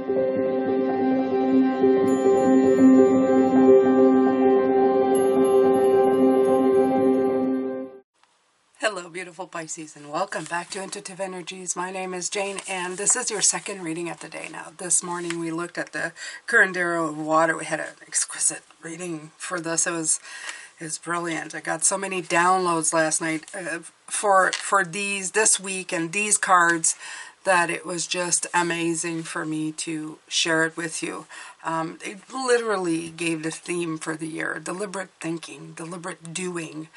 Hello, beautiful Pisces, and welcome back to Intuitive Energies. My name is Jane, and this is your second reading of the day. Now, this morning we looked at the current arrow of water. We had an exquisite reading for this. It was brilliant. I got so many downloads last night for this week and these cards that it was just amazing for me to share it with you. It literally gave the theme for the year: deliberate thinking, deliberate doing,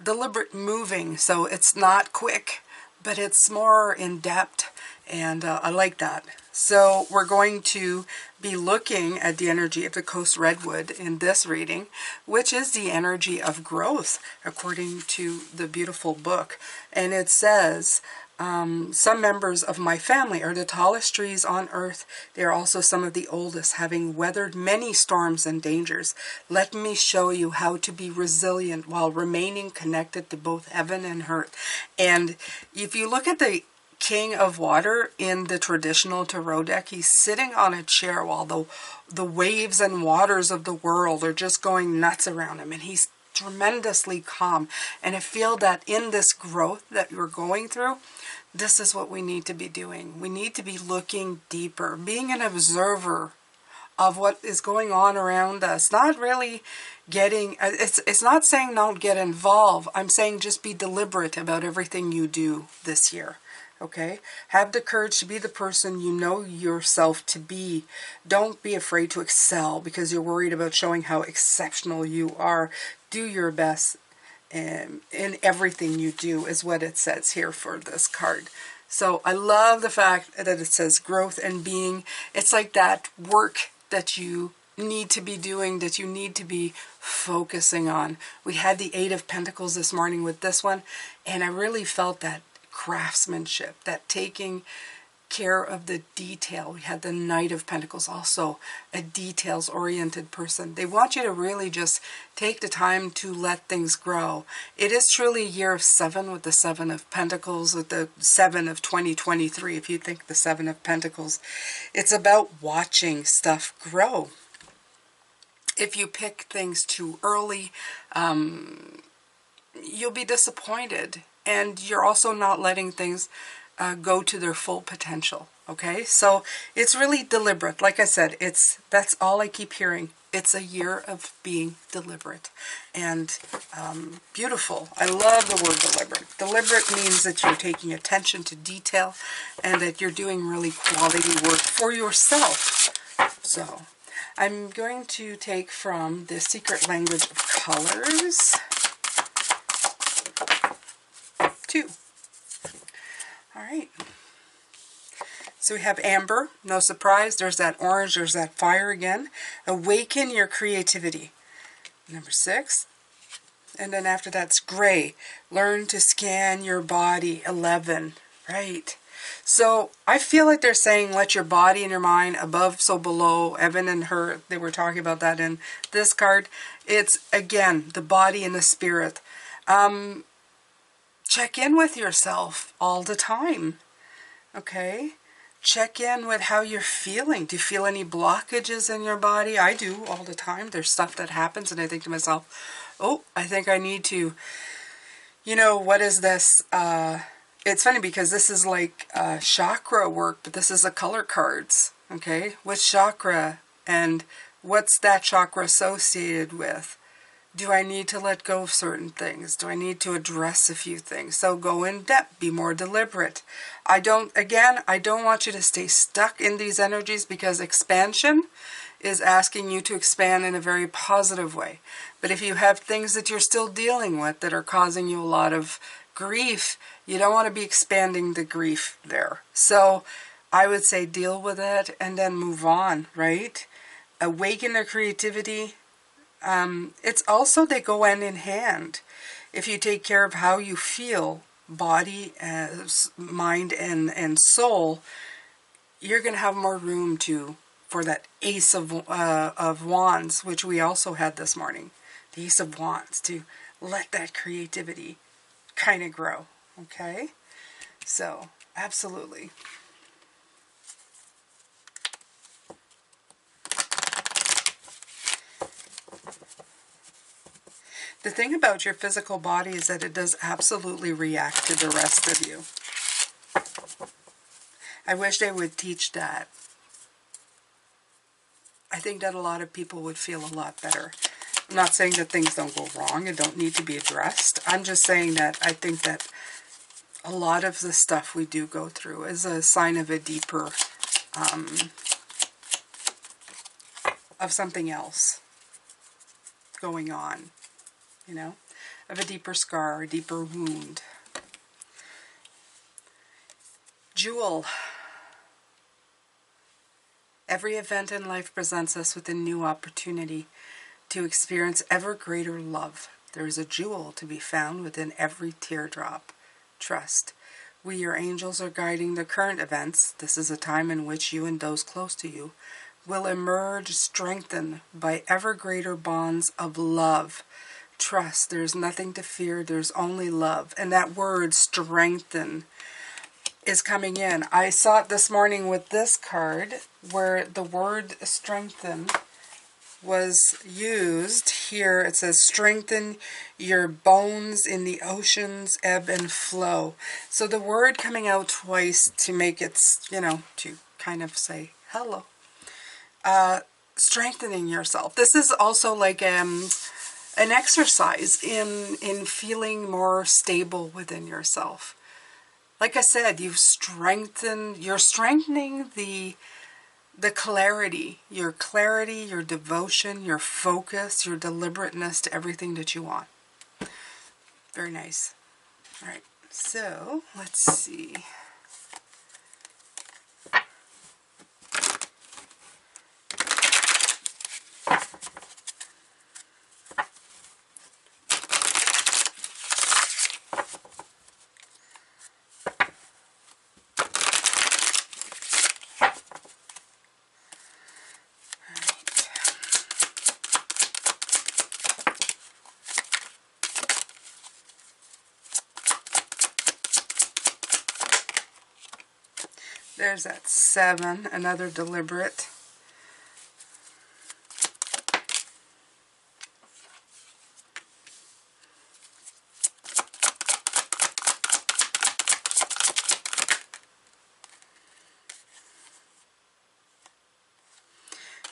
deliberate moving. So it's not quick, but it's more in depth, and I like that. So we're going to be looking at the energy of the Coast Redwood in this reading, which is the energy of growth, according to the beautiful book. And it says, some members of my family are the tallest trees on earth. They are also some of the oldest, having weathered many storms and dangers. Let me show you how to be resilient while remaining connected to both heaven and earth. And if you look at the King of Water in the traditional tarot deck, he's sitting on a chair while the waves and waters of the world are just going nuts around him, and he's tremendously calm. And I feel that in this growth that you're going through, this is what we need to be doing. We need to be looking deeper, being an observer of what is going on around us. Not really getting, it's not saying don't get involved. I'm saying just be deliberate about everything you do this year. Okay? Have the courage to be the person you know yourself to be. Don't be afraid to excel because you're worried about showing how exceptional you are. Do your best in everything you do, is what it says here for this card. So I love the fact that it says growth and being. It's like that work that you need to be doing, that you need to be focusing on. We had the Eight of Pentacles this morning with this one, and I really felt that craftsmanship, that taking care of the detail. We had the Knight of Pentacles, also a details-oriented person. They want you to really just take the time to let things grow. It is truly a year of 7 with the 7 of Pentacles, with the 7 of 2023. If you think the 7 of Pentacles, it's about watching stuff grow. If you pick things too early, you'll be disappointed. And you're also not letting things go to their full potential. Okay, so it's really deliberate. Like I said, that's all I keep hearing. It's a year of being deliberate and beautiful. I love the word deliberate. Deliberate means that you're taking attention to detail and that you're doing really quality work for yourself. So I'm going to take from the Secret Language of Colors 2. All right. So we have amber, no surprise. There's that orange, there's that fire again. Awaken your creativity. Number 6. And then after that's gray. Learn to scan your body. 11. Right. So I feel like they're saying let your body and your mind above, so below, heaven and earth. They were talking about that in this card. It's, again, the body and the spirit. Check in with yourself all the time. Okay? Check in with how you're feeling. Do you feel any blockages in your body? I do all the time. There's stuff that happens and I think to myself, oh, I think I need to, what is this? It's funny because this is like chakra work, but this is the color cards. Okay? What chakra and what's that chakra associated with? Do I need to let go of certain things? Do I need to address a few things? So go in depth, be more deliberate. I don't want you to stay stuck in these energies because expansion is asking you to expand in a very positive way. But if you have things that you're still dealing with that are causing you a lot of grief, you don't want to be expanding the grief there. So I would say deal with it and then move on, right? Awaken their creativity. It's also, they go hand in hand. If you take care of how you feel, body, mind, and soul, you're going to have more room for that Ace of Wands, which we also had this morning. The Ace of Wands, to let that creativity kind of grow. Okay? So, absolutely. The thing about your physical body is that it does absolutely react to the rest of you. I wish they would teach that. I think that a lot of people would feel a lot better. I'm not saying that things don't go wrong and don't need to be addressed. I'm just saying that I think that a lot of the stuff we do go through is a sign of a deeper, of something else going on, you know, of a deeper scar, a deeper wound. Jewel. Every event in life presents us with a new opportunity to experience ever greater love. There is a jewel to be found within every teardrop. Trust. We, your angels, are guiding the current events. This is a time in which you and those close to you will emerge strengthened by ever greater bonds of love. Trust. There's nothing to fear. There's only love. And that word, strengthen, is coming in. I saw it this morning with this card where the word strengthen was used. Here it says strengthen your bones in the ocean's ebb and flow. So the word coming out twice to make it, you know, to kind of say hello. Strengthening yourself. This is also like an exercise in feeling more stable within yourself. Like I said, you're strengthening the clarity, your devotion, your focus, your deliberateness to everything that you want. Very nice. All right, so let's see. There's that 7, another deliberate.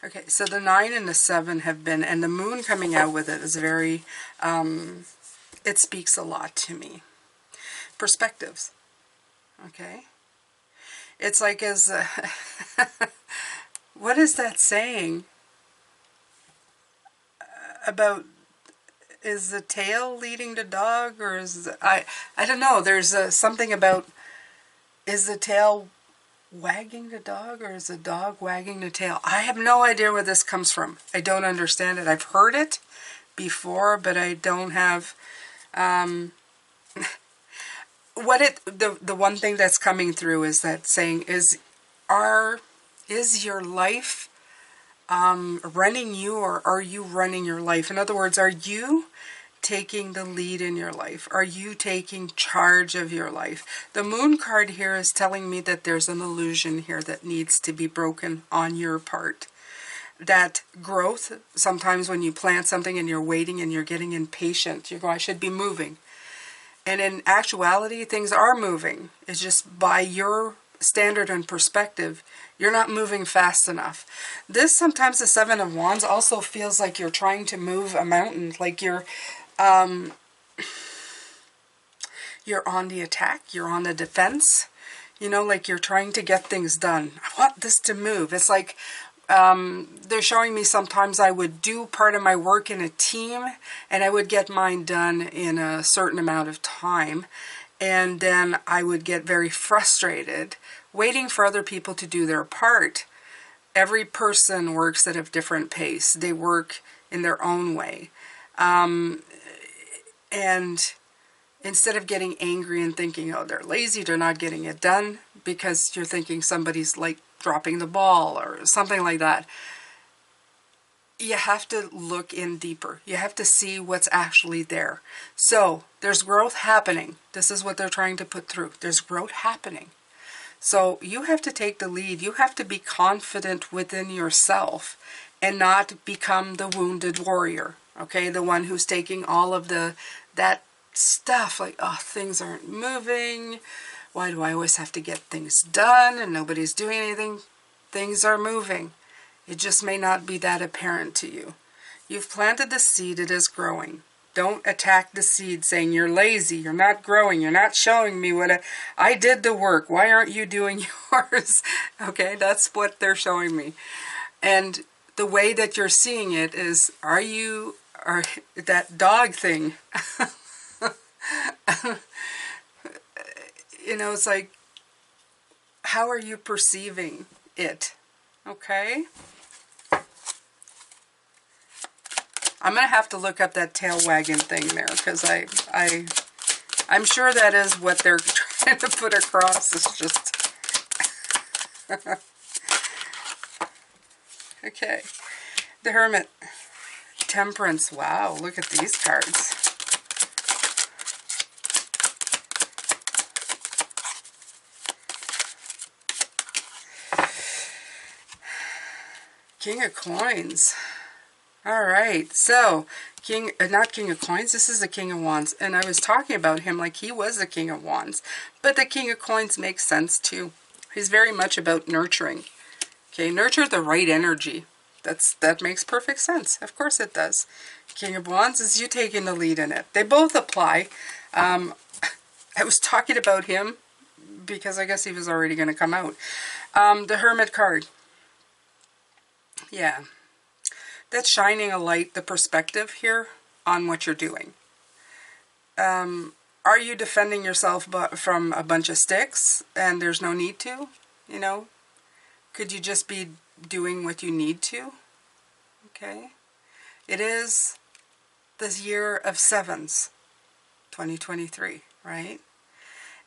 Okay, so the 9 and the 7 have been, and the moon coming out with it is very, it speaks a lot to me. Perspectives, okay? It's like as, what is that saying about, is the tail leading the dog, or is, I don't know, there's something about, is the tail wagging the dog, or is the dog wagging the tail? I have no idea where this comes from. I don't understand it. I've heard it before, but I don't have, the one thing that's coming through is that saying is your life running you, or are you running your life? In other words, are you taking the lead in your life? Are you taking charge of your life? The moon card here is telling me that there's an illusion here that needs to be broken on your part. That growth, sometimes when you plant something and you're waiting and you're getting impatient, you go, I should be moving. And in actuality, things are moving. It's just by your standard and perspective, you're not moving fast enough. This, sometimes the 7 of Wands also feels like you're trying to move a mountain, like you're on the attack, you're on the defense, you know, like you're trying to get things done. I want this to move. It's like they're showing me sometimes I would do part of my work in a team and I would get mine done in a certain amount of time, and then I would get very frustrated waiting for other people to do their part. Every person works at a different pace. They work in their own way. And instead of getting angry and thinking, oh, they're lazy, they're not getting it done, because you're thinking somebody's like dropping the ball or something like that, you have to look in deeper. You have to see what's actually there. So there's growth happening. This is what they're trying to put through. There's growth happening. So you have to take the lead. You have to be confident within yourself and not become the wounded warrior. Okay, the one who's taking all of that stuff, like, oh, things aren't moving. Why do I always have to get things done and nobody's doing anything? Things are moving. It just may not be that apparent to you. You've planted the seed, it is growing. Don't attack the seed saying you're lazy, you're not growing, you're not showing me what I did the work. Why aren't you doing yours? Okay, that's what they're showing me. And the way that you're seeing it is, are that dog thing? You know, it's like, how are you perceiving it? Okay? I'm going to have to look up that tail wagging thing there, because I'm sure that is what they're trying to put across. It's just... Okay. The Hermit. Temperance. Wow, look at these cards. King of Coins. All right, so not King of Coins, this is the King of Wands. And I was talking about him like he was the King of Wands. But the King of Coins makes sense too. He's very much about nurturing. Okay, nurture the right energy. That makes perfect sense. Of course it does. King of Wands is you taking the lead in it. They both apply. I was talking about him because I guess he was already going to come out. The Hermit card. Yeah. That's shining a light, the perspective here on what you're doing. Are you defending yourself from a bunch of sticks and there's no need to? You know? Could you just be doing what you need to? Okay. It is this year of sevens, 2023, right?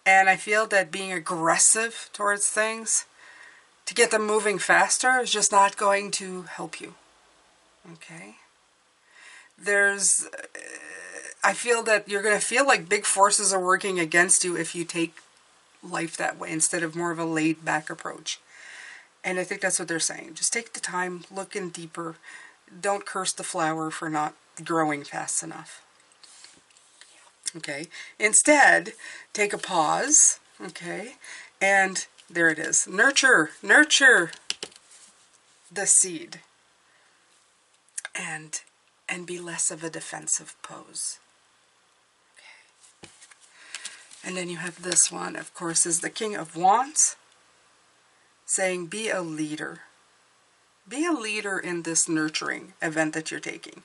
And I feel that being aggressive towards things to get them moving faster is just not going to help you. Okay. I feel that you're going to feel like big forces are working against you if you take life that way instead of more of a laid back approach. And I think that's what they're saying. Just take the time, look in deeper. Don't curse the flower for not growing fast enough. Okay. Instead, take a pause. Okay. And there it is. Nurture the seed. And be less of a defensive pose. Okay. And then you have this one, of course, is the King of Wands, saying be a leader. Be a leader in this nurturing event that you're taking.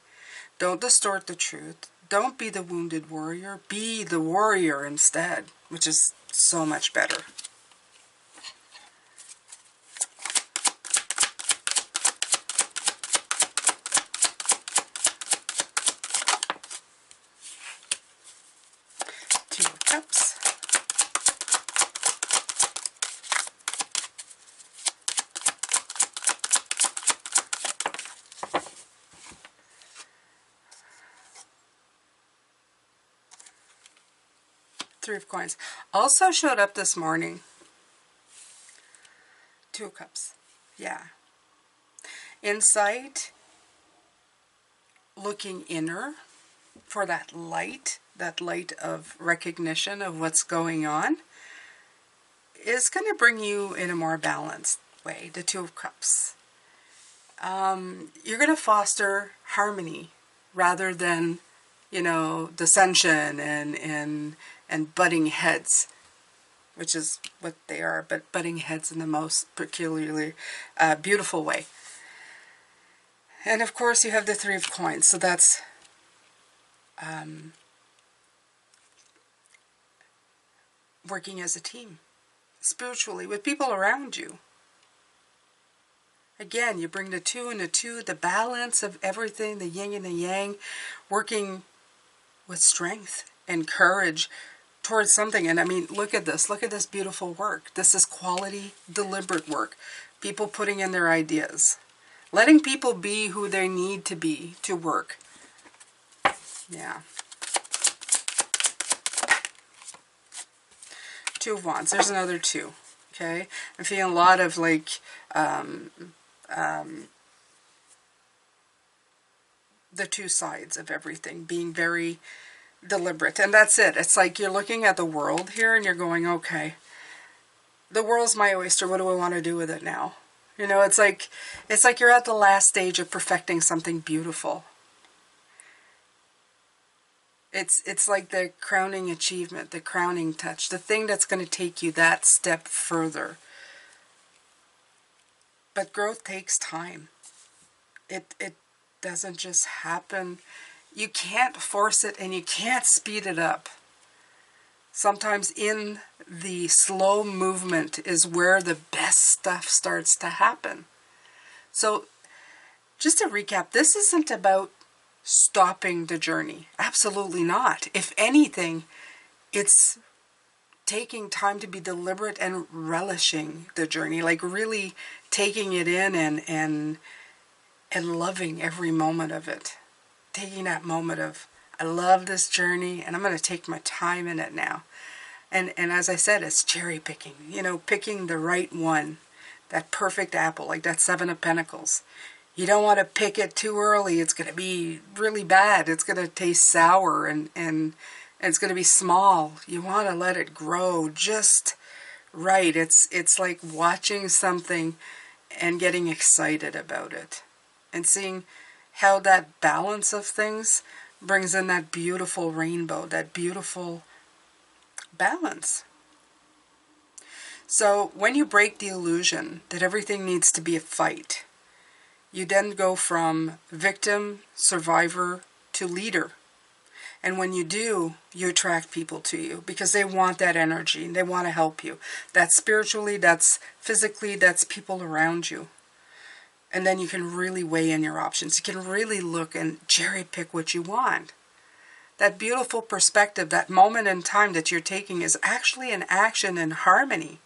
Don't distort the truth. Don't be the wounded warrior. Be the warrior instead, which is so much better. Two of Cups. Three of Coins. Also showed up this morning. Two of Cups. Yeah. Insight. Looking inner for that light of recognition of what's going on is going to bring you in a more balanced way. The Two of Cups. You're going to foster harmony rather than, you know, dissension and butting heads, which is what they are, but butting heads in the most peculiarly beautiful way. And of course you have the Three of Coins, so that's working as a team, spiritually, with people around you. Again, you bring the two and the two, the balance of everything, the yin and the yang, working with strength and courage towards something. And I mean, look at this beautiful work. This is quality, deliberate work. People putting in their ideas. Letting people be who they need to be to work. Yeah. Two of Wands. There's another two. Okay? I'm feeling a lot of like the two sides of everything, being very deliberate. And that's it. It's like you're looking at the world here and you're going, okay, the world's my oyster. What do I want to do with it now? You know, it's like you're at the last stage of perfecting something beautiful. It's like the crowning achievement, the crowning touch, the thing that's going to take you that step further. But growth takes time. It doesn't just happen. You can't force it and you can't speed it up. Sometimes in the slow movement is where the best stuff starts to happen. So just to recap, this isn't about stopping the journey. Absolutely not. If anything, it's taking time to be deliberate and relishing the journey, like really taking it in and loving every moment of it. Taking that moment of, I love this journey and I'm going to take my time in it now. And as I said, it's cherry picking, you know, picking the right one, that perfect apple, like that Seven of Pentacles. You don't want to pick it too early. It's going to be really bad. It's going to taste sour and it's going to be small. You want to let it grow just right. It's like watching something and getting excited about it and seeing how that balance of things brings in that beautiful rainbow, that beautiful balance. So when you break the illusion that everything needs to be a fight, you then go from victim, survivor, to leader. And when you do, you attract people to you because they want that energy and they want to help you. That's spiritually, that's physically, that's people around you. And then you can really weigh in your options. You can really look and cherry pick what you want. That beautiful perspective, that moment in time that you're taking is actually an action in harmony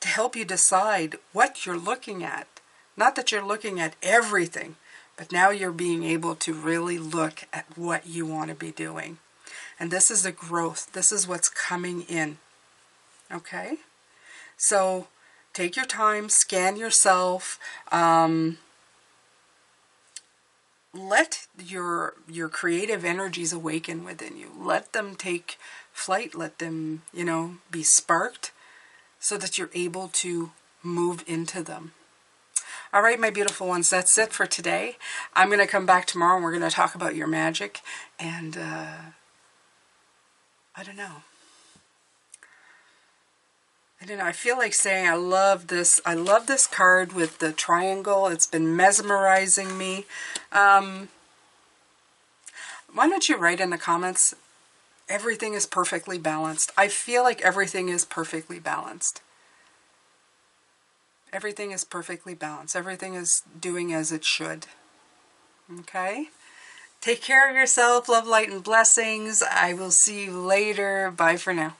to help you decide what you're looking at. Not that you're looking at everything, but now you're being able to really look at what you want to be doing. And this is the growth. This is what's coming in. Okay? So take your time, scan yourself, let your creative energies awaken within you. Let them take flight, let them, you know, be sparked so that you're able to move into them. All right, my beautiful ones, that's it for today. I'm going to come back tomorrow and we're going to talk about your magic. And I don't know. I feel like saying I love this. I love this card with the triangle. It's been mesmerizing me. Why don't you write in the comments, everything is perfectly balanced. I feel like everything is perfectly balanced. Everything is perfectly balanced. Everything is doing as it should. Okay? Take care of yourself. Love, light, and blessings. I will see you later. Bye for now.